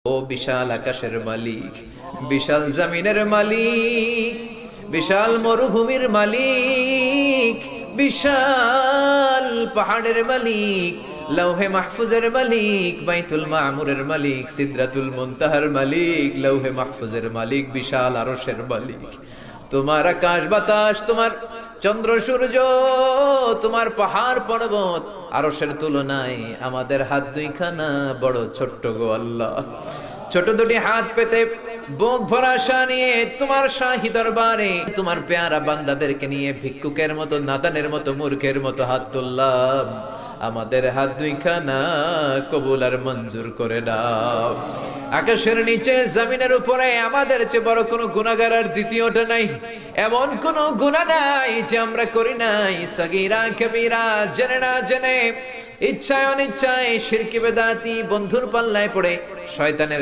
ও বিশাল আকাশের মালিক, বিশাল জমিনের মালিক, বিশাল মরুভূমির মালিক, বিশাল পাহাড়ের মালিক, লৌহে মাহফুজের মালিক, বাইতুল মামুরের মালিক, সিদরাতুল মুনতাহার মালিক, লৌহে মাহফুজের মালিক, বিশাল আরশের মালিক। তোমার আকাশ বাতাস, তোমার চন্দ্র সূর্য, তোমার পাহাড় পর্বত আরশের তুলনায় আমাদের হাত দুইখানা বড় ছোট্ট গো আল্লাহ। ছোট দুটি হাত পেতে বুক ভরা আশা নিয়ে তোমার শাহী দরবারে তোমার পেয়ারা বান্দাদেরকে নিয়ে ভিক্ষুকের মতো, নাদানের মতো, মূর্খের মতো হাত তুললাম। আমাদের হাত দুইখানা কবুল আর মঞ্জুর করে দাও। আকাশের নিচে জমিনের উপরে আমাদের চেয়ে বড় কোনো গুনাহগার আর দ্বিতীয়টা নাই। এমন কোন গুনাহ নাই যে আমরা করি নাই, সগীরা কবিরা, জেনে না জেনে, ইচ্ছায় অনিচ্ছায়, শিরকি বেদাতি, বন্ধুর পাল্লায় পড়ে, শয়তানের